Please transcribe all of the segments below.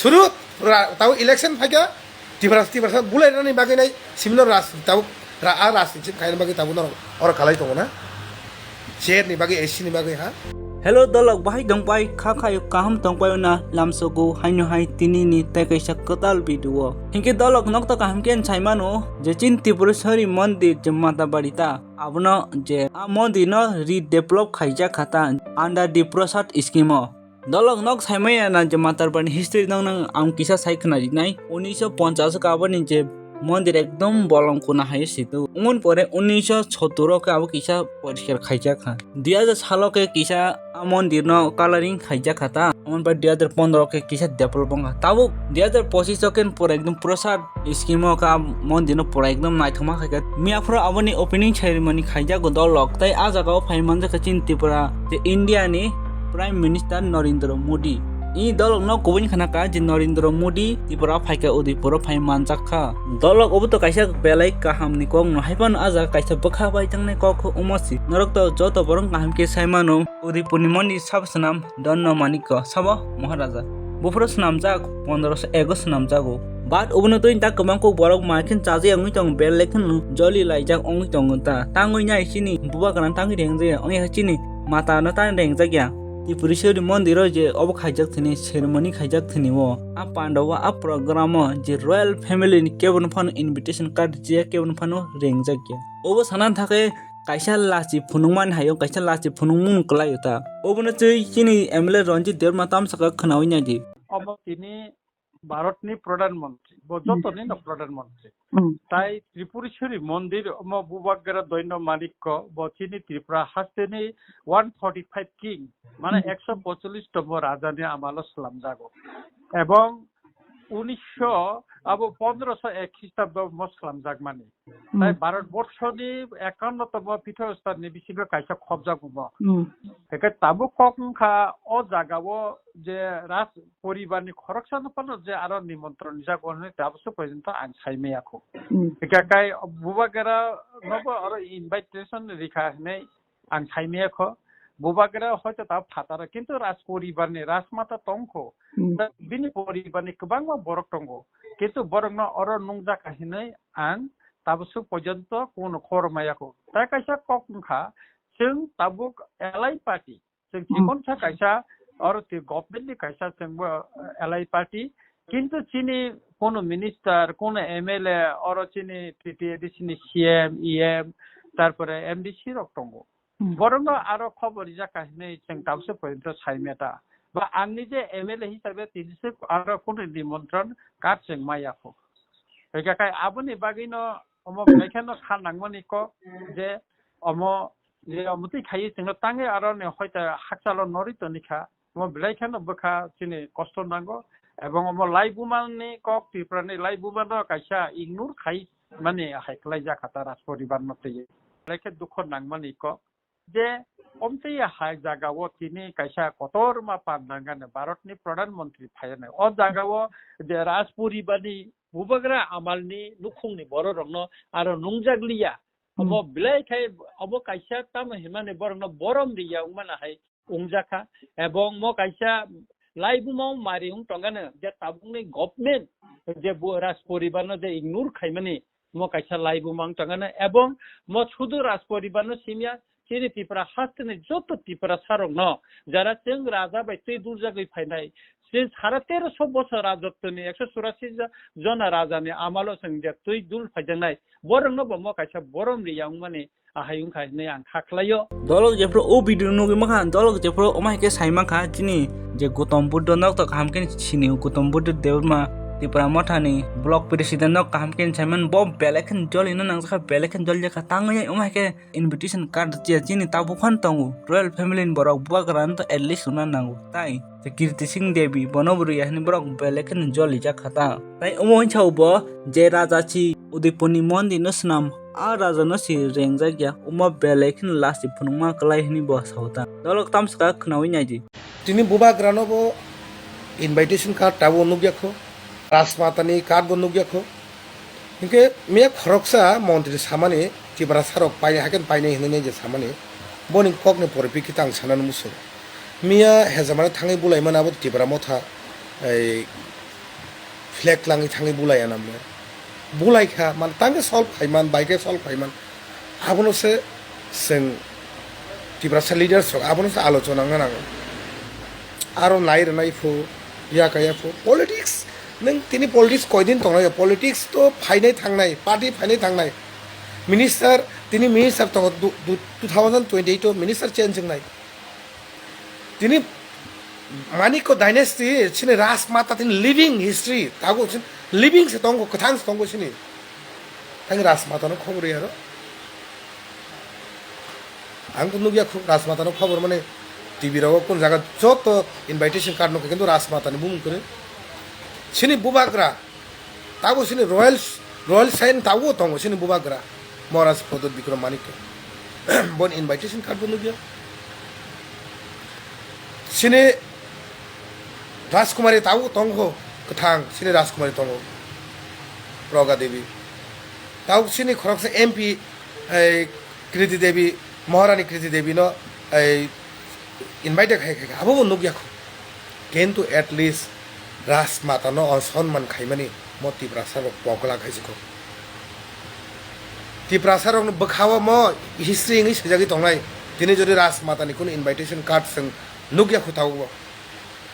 suruh tahu election faga tiba-tiba bulai nani bagi nai simno ras tahu ras kain bagi tahu nor orang kalai tu mana share ni bagi esi ni bagi ha. Hello dolok bahai dongpai khakai kaham tongpai na lamsogo haino hai tini ni tekaisa kotal video hinke dolok nokta kaham ken chaimano je chin Tripureshwari mondir je mata barita abno je a mondir no redevelop khaija khata under the prasad scheme dolok nok saimaya na je matar bani history nang nang am kisa saikna nai 1950 ka bani je মন্দির একদম বলং কোনা high situ উমন পরে 1976 কে আবো কিসা পরিষ্কার খাইজা খা 2000 সালকে কিসা মন্দির ন কালারিং খাইজা খাতা উমন পর 2015 কে কিসা ডেভেলপ বঙ্গা তাবো 2025 কেন পরে একদম প্রসাদ স্কিম কা মন্দির ন পরে একদম নাইথমা খাইগা মিয়াফ্র আবনি ওপেনিং সেরেমনি খাইজা গো দলক তাই আজাগাও ফাইমান জাকা চিন্তিপুরা যে ইন্ডিয়া নি প্রাইম মিনিস্টার নরেন্দ্র মোদি ই দলক ন কবিন খানাকা যে নরেন্দ্র মোদি ত্রিপুরা ফাইকা উদয়পুর ফাই মানজাখা দলক অবতো কাইসা বেলাই কাহামনি কং ন হাইপান আজা কাইসা বখা by tangnai kok umosi norok to joto borong kaham ke saimano উদয়পুরনি মন্দির সাবসনাম দন্ন মানিক সাবা মহারাজা বফর স্নাম জাগ 1501 স্নাম জাগো বাদ অবনো তৈন তা কমাংকো বরক মাখিন চাজে angui tong bel lekhin joli laijak angui tong ta tangoi nyai sini bubagra tangi rengje angui hachini mata na tan rengjagya Tripureshwari মন্দির যে অব খাইজাক থিনি ceremony খাইজাক থিনি ও আ পান্ডবা আ প্রোগ্রাম যে রয়্যাল ফ্যামিলি কেবন ফান ইনভিটেশন কার্ড যে কেবন ফানো রেংজাক গিয়া ওব সানান থাকে কাইসা লাচি ফুনুমান হাयो কাইসা লাচি ফুনুমুন কলায়তা ওবনে চৈ চিনি এমএলএ রঞ্জিত দেবমা তামসাকা খনাওই নাজি অব তিনি ভারতনি প্রধানমন্ত্রী যতনি না প্রধানমন্ত্রী তাই ত্রিপুরেশ্বরী মন্দির বুবাগ্রা দৈন্য মালিক্য চিনি ত্রিপুরা হাস্তেনি 145 কিং মানে 145তম রাজানি আমালো সালাম জাগো এবং 1501 খ্রিস্টাব্দ মুসলাম জাগ মানে তাই ভারতবর্ষনি 51তম পীঠস্থাননি বিসিবে কাইসা খবজা গুম একে তাবু কংখা ও জাগাও যে রাজ পরিবারনি খরকসানো পানো যে আরো নিমন্ত্রণ জাগনে তাবসো পর্যন্ত আং সাইমে আখো একাকাই বুবাগেরা নব আরো ইনভাইটেশন রেখা নেই আং সাইমে আখো বুবাগেরা হয়তো তা ফাতারা কিন্তু রাজ পরিবারনি রাজমাতা তংখ বিনি পরিবারনি গোबां বরক দङ কিন্তু বরকনো আরো নুংজা কাহিनै আং তাবসো পর্যন্ত কোন খরমায়াখো তাই কাইসা কংখা जों ताबुक एलआई पार्टी जों जीवन सा कायसा और ते गवर्नमेंट नि कायसा जोंबो एलआई पार्टी किंतु चिनी कोनो मिनिस्टार कोनो एमएलए और चिनी टीटीडीसी सीएम ईएम तारपरे एमडीसी रक दङ बरंग आरो खबर जाकाहिनै जों ताबसो पॉइंट साइमेटा बा आंनि जे एमएलए हिसाबै तिनिसे आरो कोनो निमन्त्रण कार्ड जों मायाखौ एकाकाय आबुनि बागैनो अम बेखानो खानांगमनिको जे अम जे अमति खाइ जोंनो तांगे आरो ने हयता हाकसालो नरितो निखा म बिलाइखानो बखा चिनि कष्ट नांगो एवं अम लाइबुमाननि कक टिप्रानि लाइबुमानो कायसा इगनोर खाइ माने हाइक्लाइ जाखाता राज परिबार नते लेखे दुख नांगमानि क जे अमति हाय जागावो तिनि कायसा कतर मा पाननांगान भारतनि प्रधानमन्त्री फायने अ जागावो जे राज परिबारनि बुबाग्रा आमालनि लुखुंनि बर रंनो आरो नुंजाग्लिया अब बिलाइ खाइ अब कायसा ताम हिमाने बरनो बरम दिया उमाना हाय उंजाखा एवं म कायसा लाइबुमाव मारिउं टंगानो जे ताबुंनि गभर्नमेन्ट जे राज परिबारनो जे इगनोर खाइमाने म कायसा लाइबुमां टंगानो एवं म सुदु राज परिबारनो सिमिया चिनि टिप्रा हास्तनि जत टिप्रा सारं न जारा जों राजा बायतै दुर्जागै फायनाय जे 1350 বছর রাজত্বनि 184 জন রাজাनि आमालो जों जे तै दुल फायजानाय बरंनो बम कायसा बरम रियां माने आहायुं खायनै आं खाख्लायो दलक जेफ्रो ओ भिडियो नुगि मखा दलक जेफ्रो ओमाइके साइमा खा चिनि जे गौतम बुद्ध नक त कामके सिनि गौतम बुद्ध देवमा त्रिपुरा मठानि ब्लक प्रेसिडेंट नक कामके साइमन बम बेलेखन जलिनो नांजखा बेलेखन जलजेखा तांगै ओमाइके इनविटेशन कार्ड जे चिनि ताबु फान तंगु रॉयल फैमिली बरक बुबाग्रान त एटलिस्ट सुना नांगु ताई जे कीर्ति सिंह देवी बनबुरि यानि बरक बेलेखन जलिजा खाता ताई ओमोइन छाउबो जे राजाची उदयपुरनि मन्दिर नसनाम आ राजा नसि रेंजागिया उमा बेलेखन लासि फुनुमा कलाइनि बसावता दलक तामसका खनावै नायजि तिनी बुबाग्रानोबो इनभाइटेशन कार्ड ताबो नुग्याखो राजमातानि कार्ड बो नुग्याखो इनके मे खरकसा मन्दिर सामाने तिब्रा सारक पाइ हाकेन पाइने हिने जे सामाने बनि ककने परिपिकिता आं सानानो मुसो मिया हेजामाने थाङै बुलायमोन आबो तिब्रा मथा फ्लेग लाङै थाङै बुलाया नामनो बुलायखा माने तांगे सल्भ खायमान बाइके सल्भ खायमान आबनोसो जों तिब्रासा लिडार्स आबनोसो आलोचना नांगौ आरो नायफो याकायाफो पलिटिक्स नों तिनि पलिटिक्स कयदिन दंनाय पलिटिक्स तो फायनाय थांनाय पार्टी फायनाय थांनाय मिनिस्टार तिनि मिनिस्टार दङ 2028 मिनिस्टार चेन्ज जोंनाय तिनि मानिको डाइनेस्टी सिनि राजमाता तिनि लिभिं हिस्ट्री तागो लिभिं से दंगो कथांस दंगो सिनि तांगे राजमातानो खबर यारो आंखौ नुगियाखौ राजमातानो खबर माने टिभि राव कोन जागा जत इनभाइटेशन कार्ड नको किन्तु राजमातानि बुम करे सिनि बुबाग्रा तागो सिनि रॉयल साइन तागो दंगो सिनि बुबाग्रा महाराज प्रदोत विक्रम मानिक बन इनभाइटेशन कार्ड बनो गया सिने राजकुमारी ताऊ तंगो कथांग सिने राजकुमारी तंगो प्रगा देवी ताऊ सिने खरकसे एमपी कृति देवी महारानी कृति देवी न इनभाइटेड खाय आबो बनो गया किन्तु एटलिस्ट राजमाता न सम्मान खायमानि मति प्रासार पगला खायसिखौ तिप्रासार बखावा म हिस्ट्री इंग्लिश सजागी दंनाय दिनै जदि राजमातानि कुन इनभाइटेशन कार्ड जों नुगिया खुतावो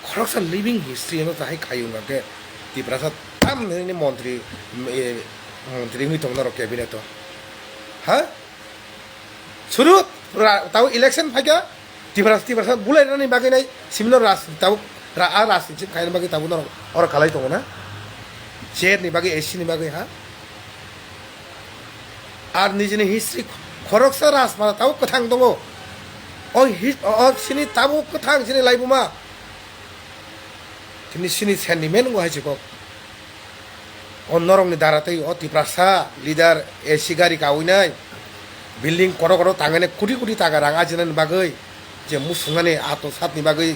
खरकसा लिविं हिस्ट्री नो जाहाय खायुंगा के तिप्रासा ताम नि मन्त्री नि दंना र कैबिनेट हा सुरु ताव इलेक्शन फाइका तिप्रासा बुलायनानै बागैनाय सिमनो राज ताव राजनीति खायनो बागै ताव न और खालाय दङ ना चेयर नि बागै एसी नि बागै हा আর নিজেনি হিস্ট্রি খরকসা রাজমাতা তাও কথাং দङ সিনি তাবো কথাং সিনি লাইবুमा তিনি সিনি sentiment গহাইছে cock অন্যরংনি দারাতেই Tiprasa leader AC গাড়ি গাউইনাय बिल्डिं करो करो तांगाने कोटी कोटी तागा रां आजिनानि बागै जे मुसुंगानि आतो सातनि बागै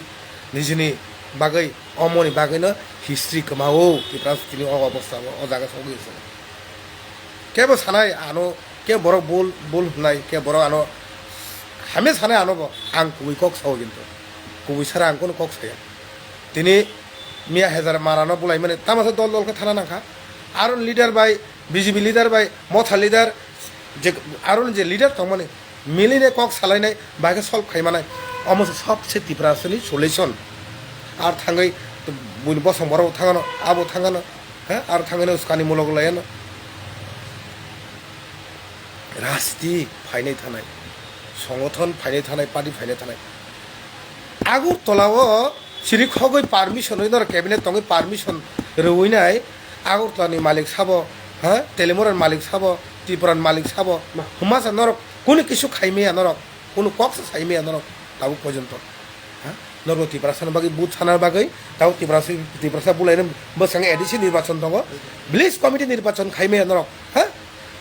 निजिनि बागै अमनि बागैनो हिस्ट्री कमाओ तिप्रास तिनि अवस्था अजागा सौगैसो केबो सानाय आनो के बरो बोल होनाय के बरो आनो हामे सानाय आनो आं कुबै कक साव किन्तु कुबै सारा आं कोन कक साया तिनि मिया हेजार मारानो बुलाय माने तामासा दल दलखौ थाना नाखा आरो लिडार बाय बिजेपि लिडार बाय मथा लिडार जे आरो जे लिडार दं माने मिलिने कक सालायनाय बायके सल्भ खायमानाय अमसे सबसे तिप्रासनि सल्युशन आरो थाङै बुनि बसं बरो थाङानो आबो थाङानो हा आरो थाङैनो उसकानि मुलग लायानो राजनीति फायनाय थानाय संगठन फायनाय थानाय पार्टी फायनाय थानाय आगरतलाव सिरि खगै पारमिशन होइनर कैबिनेट दङै पारमिशन रौइनाय आगरतलानि मालिक साबो हा तेलेमोरन मालिक साबो त्रिपुरान मालिक साबो हुमासा नरक कोनि किसु खाइमेया नरक कोनु कक्स साइमेया नरक ताबो पर्यन्त हा नरक त्रिपुरासन बागै बुथ थानार बागै ताव त्रिपुरासा बुलायनो बसाङै एडिसि निर्वाचन दङ विलेज कमिटी निर्वाचन खाइमेया नरक हा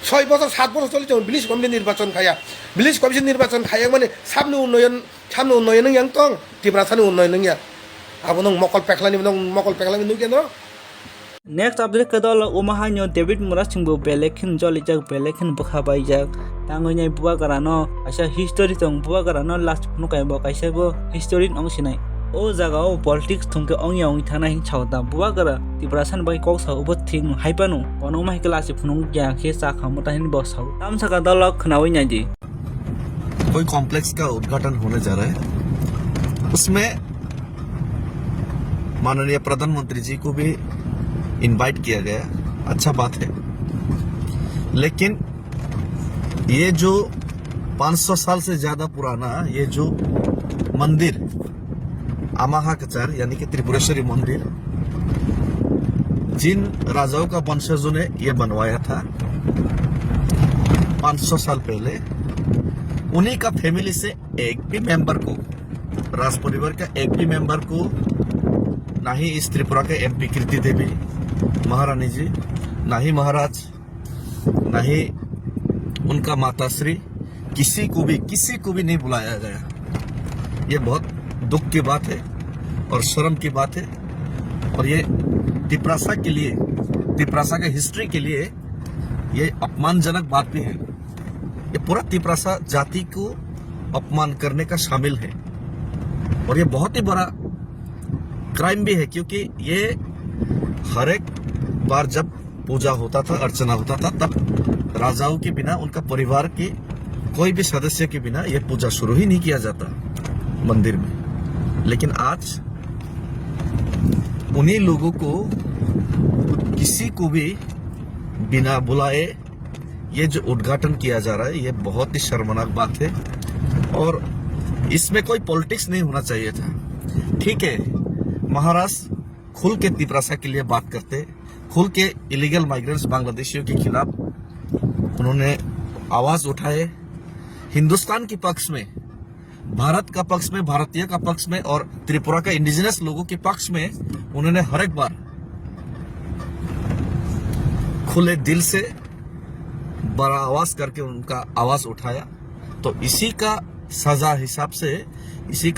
6 বছর 7 বছর চলে যাও বিলিশ কমিটি নির্বাচন খায়া বিলিশ কমিশন নির্বাচন খায়া মানে সামনে উন্নয়ন yang tong তিব্রাসানি উন্নয়ন ya আবো নং মকল পেখলানি নুগে ন नेक्स्ट अपडेट कदल उमाहान्यो डेभिड मुरासिंबो बेलेखिन जलिजाक बेलेखिन बखाबायजाक तांगोयनाय बुबाग्रानो आसा हिस्टोरी दं बुबाग्रानो लास्ट फुनुकायबो कायसेबो हिस्टोरी अंसिनाय ओ जागाव पॉलिटिक्स थुंके अंगि अंगि थानाय छावदा बुबाग्रा तिब्रासान बाय कक्सा उबो थिं हाइपानु कोनो माहिके लासि फुनुं ग्याखे साखामता हिन बसाव तामसाका दलक खनावैनायदि कोई कॉम्प्लेक्स का उद्घाटन होने जा रहा है उसमें माननीय प्रधानमंत्री जी को भी इनवाइट किया गया अच्छा बात है लेकिन ये जो 500 साल से ज्यादा पुराना ये जो मंदिर आमाहा कचार यानी कि त्रिपुरेश्वरी मंदिर जिन राजाओं का वंशजों ने ये बनवाया था 500 साल पहले उन्हीं का फैमिली से एक भी मेंबर को राज परिवार का एक भी मेंबर को ना ही इस त्रिपुरा के एमपी कृति देवी महारानी जी ना ही महाराज ना ही उनका माताश्री किसी को भी नहीं बुलाया गया ये बहुत दुख की बात है और शर्म की बात है और ये तिप्रासा के लिए तिप्रासा के हिस्ट्री के लिए ये अपमानजनक बात भी है ये पूरा तिप्रासा जाति को अपमान करने का शामिल है और ये बहुत ही बड़ा क्राइम भी है क्योंकि ये हर एक बार जब पूजा होता था, अर्चना होता था, तब राजाओं के बिना, उनका परिवार के कोई भी सदस्य के बिना यह पूजा शुरू ही नहीं किया जाता मंदिर में। लेकिन आज उन्हीं लोगों को, किसी को भी बिना बुलाए ये जो उद्घाटन किया जा रहा है, ये बहुत ही शर्मनाक बात है और इसमें कोई पॉलिटिक्स नहीं होना चाहिए था। ठीक है, महाराष्ट्र खुल के तिपरासा के लिए बात करते, खुल के इलीगल माइग्रेंट्स बांग्लादेशियों के खिलाफ उन्होंने आवाज उठाए, हिंदुस्तान के पक्ष में, भारत का पक्ष में, भारतीय का पक्ष में और त्रिपुरा का इंडिजिनस लोगों के पक्ष में उन्होंने हर एक बार खुले दिल से बड़ा आवाज करके उनका आवाज उठाया। तो इसी का सजा हिसाब से, इसी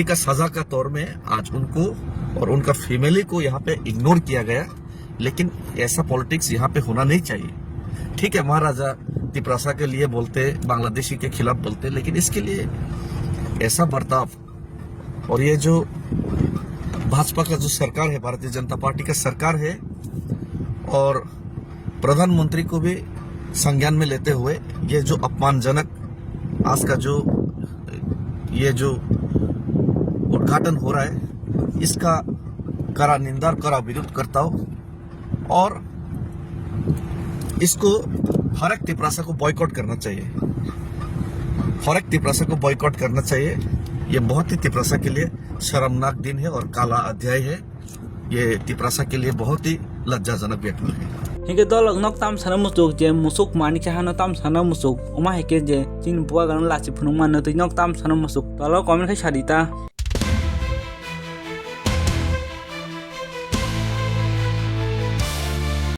का सजा का तौर में आज उनको और उनका फैमिली को यहाँ पे इग्नोर किया गया। लेकिन ऐसा पॉलिटिक्स यहाँ पे होना नहीं चाहिए। ठीक है, महाराजा तिपरासा के लिए बोलते, बांग्लादेशी के खिलाफ बोलते, लेकिन इसके लिए ऐसा बर्ताव, और ये जो भाजपा का जो सरकार है, भारतीय जनता पार्टी का सरकार है, और प्रधानमंत्री को भी संज्ञान में लेते हुए ये जो अपमानजनक आज का जो ये जो उद्घाटन हो रहा है, इसका कड़ा निंदा और कड़ा विरोध करता हूं और इसको हर एक तिपरासा को बॉयकॉट करना चाहिए। हर एक तिपरासा को बॉयकॉट करना चाहिए। ये बहुत ही तिपरासा के लिए शर्मनाक दिन है और काला अध्याय है। ये तिपरासा के लिए बहुत ही लज्जाजनक घटना है। हिंगे दलक नक ताम साना मुसुक जे मुसुक मानिक चाहना ताम साना मुसुक ओमा हेके जे चिन बुवा गन लाची फुनुक मान नतै नक ताम साना मुसुक दलक कमेन्ट खाइ सादिता।